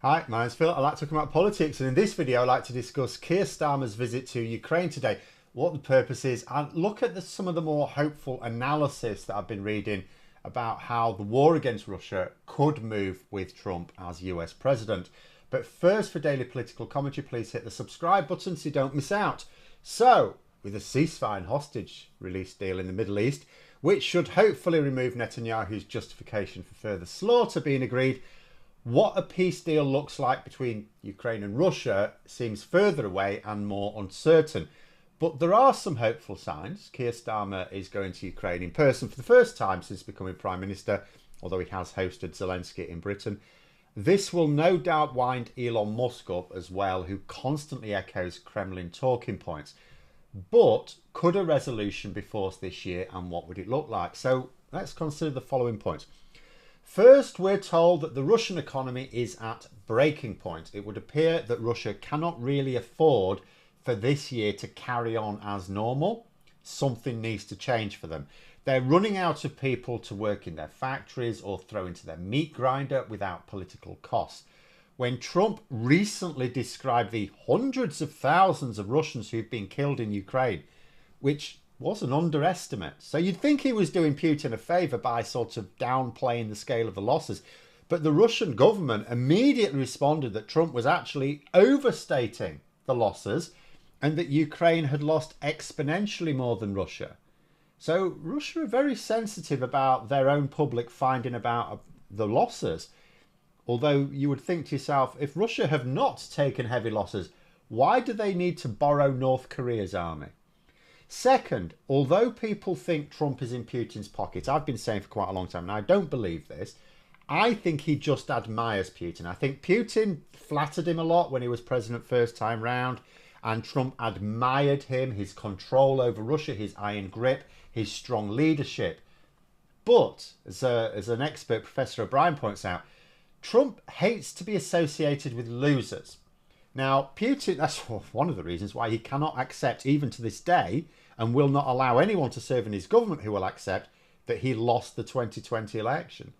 Hi, my name's Phil. I like talking about politics, and in this video I'd like to discuss Keir Starmer's visit to Ukraine today, what the purpose is, and look at some of the more hopeful analysis that I've been reading about how the war against Russia could move with Trump as US president. But first, for daily political commentary, please hit the subscribe button so you don't miss out. So, with a ceasefire and hostage release deal in the Middle East, which should hopefully remove Netanyahu's justification for further slaughter being agreed, what a peace deal looks like between Ukraine and Russia seems further away and more uncertain. But there are some hopeful signs. Keir Starmer is going to Ukraine in person for the first time since becoming Prime Minister, although he has hosted Zelensky in Britain. This will no doubt wind Elon Musk up as well, who constantly echoes Kremlin talking points. But could a resolution be forced this year, and what would it look like? So let's consider the following points. First, we're told that the Russian economy is at breaking point. It would appear that Russia cannot really afford for this year to carry on as normal. Something needs to change for them. They're running out of people to work in their factories or throw into their meat grinder without political costs. When Trump recently described the hundreds of thousands of Russians who've been killed in Ukraine, which was an underestimate. So you'd think he was doing Putin a favour by sort of downplaying the scale of the losses. But the Russian government immediately responded that Trump was actually overstating the losses and that Ukraine had lost exponentially more than Russia. So Russia are very sensitive about their own public finding about the losses. Although you would think to yourself, if Russia have not taken heavy losses, why do they need to borrow North Korea's army? Second, although people think Trump is in Putin's pocket, I've been saying for quite a long time now, I don't believe this. I think he just admires Putin. I think Putin flattered him a lot when he was president first time round, and Trump admired him, his control over Russia, his iron grip, his strong leadership. But, as an expert, Professor O'Brien points out, Trump hates to be associated with losers. Now, Putin, that's one of the reasons why he cannot accept, even to this day, and will not allow anyone to serve in his government who will accept that he lost the 2020 election.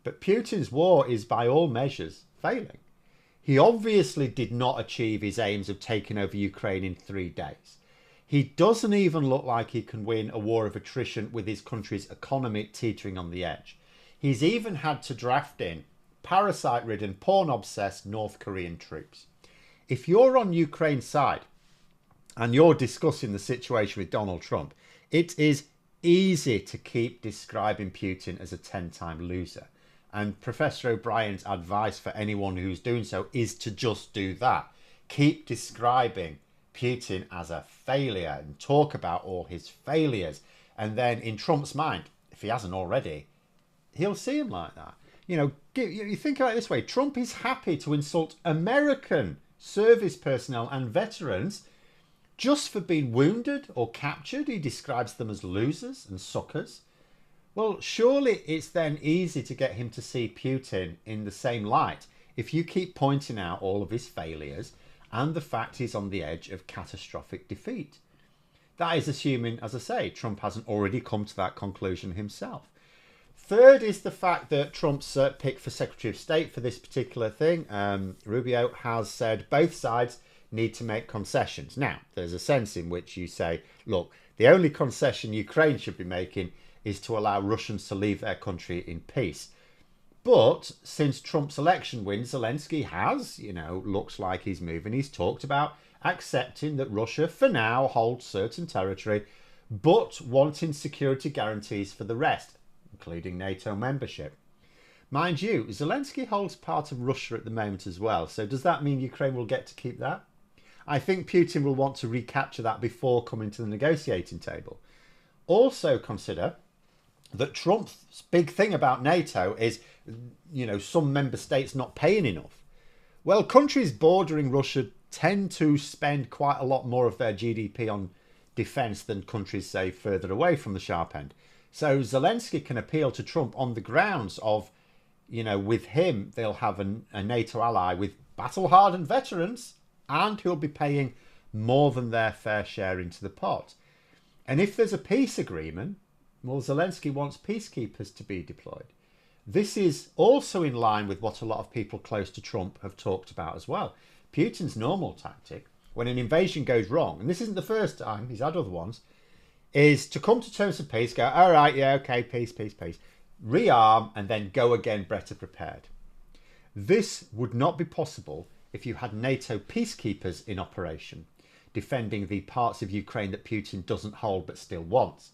But Putin's war is by all measures failing. He obviously did not achieve his aims of taking over Ukraine in 3 days. He doesn't even look like he can win a war of attrition with his country's economy teetering on the edge. He's even had to draft in parasite-ridden, porn-obsessed North Korean troops. If you're on Ukraine's side and you're discussing the situation with Donald Trump, it is easy to keep describing Putin as a 10-time loser. And Professor O'Brien's advice for anyone who's doing so is to just do that. Keep describing Putin as a failure and talk about all his failures. And then in Trump's mind, if he hasn't already, he'll see him like that. You know, you think about it this way. Trump is happy to insult American service personnel and veterans just for being wounded or captured. He describes them as losers and suckers. Well, surely it's then easy to get him to see Putin in the same light if you keep pointing out all of his failures and the fact he's on the edge of catastrophic defeat. That is assuming, as I say, Trump hasn't already come to that conclusion himself. Third is the fact that Trump's pick for Secretary of State for this particular thing, Rubio, has said both sides need to make concessions. Now, there's a sense in which you say, look, the only concession Ukraine should be making is to allow Russians to leave their country in peace. But since Trump's election win, Zelensky has, looks like he's moving. He's talked about accepting that Russia, for now, holds certain territory, but wanting security guarantees for the rest, including NATO membership. Mind you, Zelensky holds part of Russia at the moment as well. So does that mean Ukraine will get to keep that? I think Putin will want to recapture that before coming to the negotiating table. Also consider that Trump's big thing about NATO is, some member states not paying enough. Well, countries bordering Russia tend to spend quite a lot more of their GDP on defence than countries, say, further away from the sharp end. So Zelensky can appeal to Trump on the grounds of, with him, they'll have a NATO ally with battle-hardened veterans and who'll be paying more than their fair share into the pot. And if there's a peace agreement, well, Zelensky wants peacekeepers to be deployed. This is also in line with what a lot of people close to Trump have talked about as well. Putin's normal tactic, when an invasion goes wrong, and this isn't the first time, he's had other ones, is to come to terms of peace, go, all right, yeah, okay, peace, peace, peace, rearm, and then go again better prepared. This would not be possible if you had NATO peacekeepers in operation, defending the parts of Ukraine that Putin doesn't hold but still wants.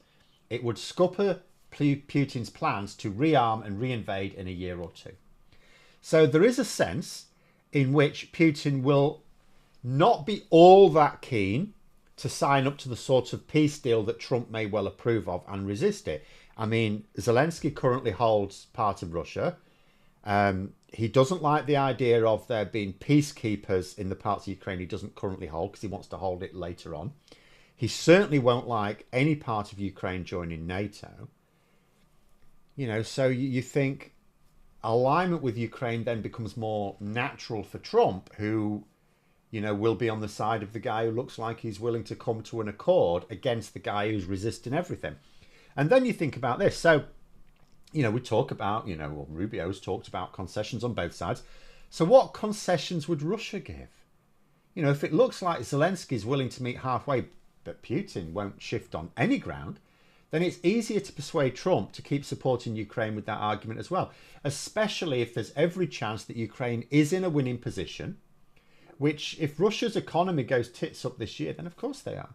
It would scupper Putin's plans to rearm and reinvade in a year or two. So there is a sense in which Putin will not be all that keen to sign up to the sort of peace deal that Trump may well approve of and resist it. I mean, Zelensky currently holds part of Russia. He doesn't like the idea of there being peacekeepers in the parts of Ukraine he doesn't currently hold because he wants to hold it later on. He certainly won't like any part of Ukraine joining NATO. You know, so you think alignment with Ukraine then becomes more natural for Trump, who, you know, will be on the side of the guy who looks like he's willing to come to an accord against the guy who's resisting everything. And then you think about this. So, you know, we talk about, you know, well, Rubio's talked about concessions on both sides. So what concessions would Russia give? You know, if it looks like Zelensky's willing to meet halfway, but Putin won't shift on any ground, then it's easier to persuade Trump to keep supporting Ukraine with that argument as well, especially if there's every chance that Ukraine is in a winning position, which if Russia's economy goes tits up this year, then of course they are.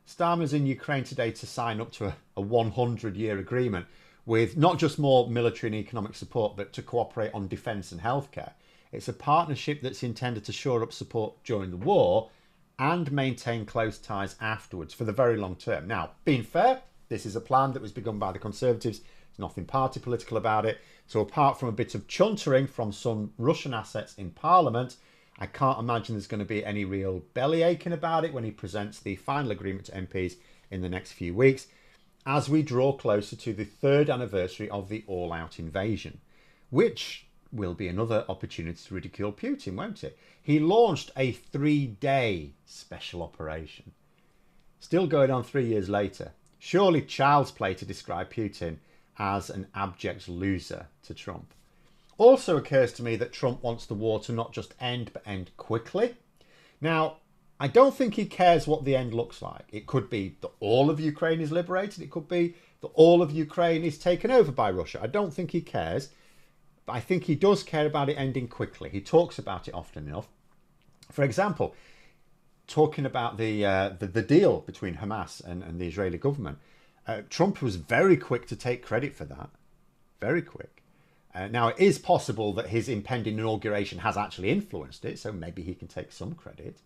Starmer's in Ukraine today to sign up to a 100-year agreement with not just more military and economic support, but to cooperate on defence and healthcare. It's a partnership that's intended to shore up support during the war and maintain close ties afterwards for the very long term. Now, being fair, this is a plan that was begun by the Conservatives. There's nothing party political about it. So apart from a bit of chuntering from some Russian assets in Parliament, I can't imagine there's going to be any real belly aching about it when he presents the final agreement to MPs in the next few weeks, as we draw closer to the 3rd anniversary of the all-out invasion, which will be another opportunity to ridicule Putin, won't it? He launched a 3-day special operation, still going on 3 years later. Surely child's play to describe Putin as an abject loser to Trump. Also occurs to me that Trump wants the war to not just end, but end quickly. Now, I don't think he cares what the end looks like. It could be that all of Ukraine is liberated. It could be that all of Ukraine is taken over by Russia. I don't think he cares, but I think he does care about it ending quickly. He talks about it often enough. For example, talking about the deal between Hamas and the Israeli government, Trump was very quick to take credit for that. Very quick. Now, it is possible that his impending inauguration has actually influenced it, so maybe he can take some credit.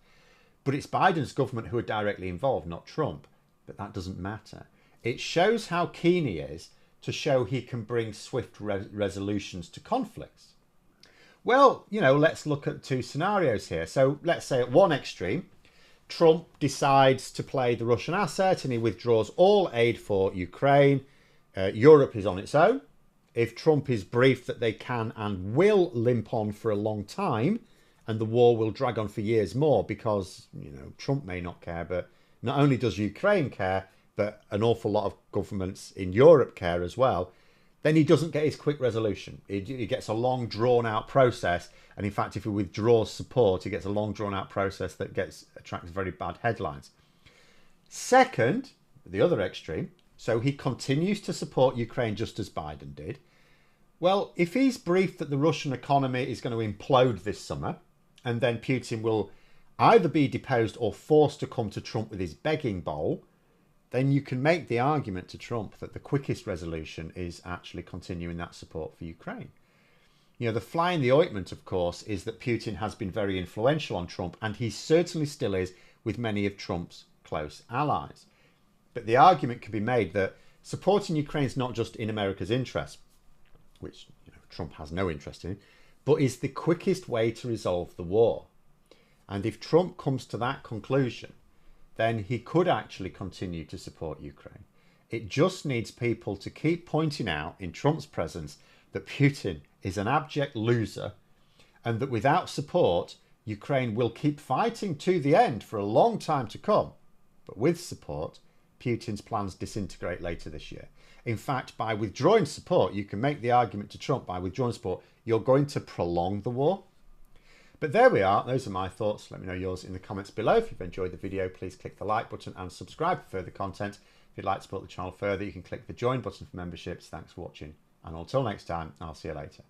But it's Biden's government who are directly involved, not Trump. But that doesn't matter. It shows how keen he is to show he can bring swift resolutions to conflicts. Well, you know, let's look at 2 scenarios here. So let's say at one extreme, Trump decides to play the Russian asset and he withdraws all aid for Ukraine. Europe is on its own. If Trump is briefed that they can and will limp on for a long time and the war will drag on for years more because, you know, Trump may not care, but not only does Ukraine care, but an awful lot of governments in Europe care as well, then he doesn't get his quick resolution. He gets a long drawn out process. And in fact, if he withdraws support, he gets a long drawn out process that attracts very bad headlines. Second, the other extreme, so he continues to support Ukraine just as Biden did. Well, if he's briefed that the Russian economy is going to implode this summer, and then Putin will either be deposed or forced to come to Trump with his begging bowl, then you can make the argument to Trump that the quickest resolution is actually continuing that support for Ukraine. You know, the fly in the ointment, of course, is that Putin has been very influential on Trump, and he certainly still is with many of Trump's close allies. But the argument can be made that supporting Ukraine is not just in America's interest, which, you know, Trump has no interest in, but is the quickest way to resolve the war. And if Trump comes to that conclusion, then he could actually continue to support Ukraine. It just needs people to keep pointing out in Trump's presence that Putin is an abject loser and that without support, Ukraine will keep fighting to the end for a long time to come. But with support, Putin's plans disintegrate later this year. In fact, by withdrawing support, you can make the argument to Trump, by withdrawing support, you're going to prolong the war. But there we are. Those are my thoughts. Let me know yours in the comments below. If you've enjoyed the video, please click the like button and subscribe for further content. If you'd like to support the channel further, you can click the join button for memberships. Thanks for watching. And until next time, I'll see you later.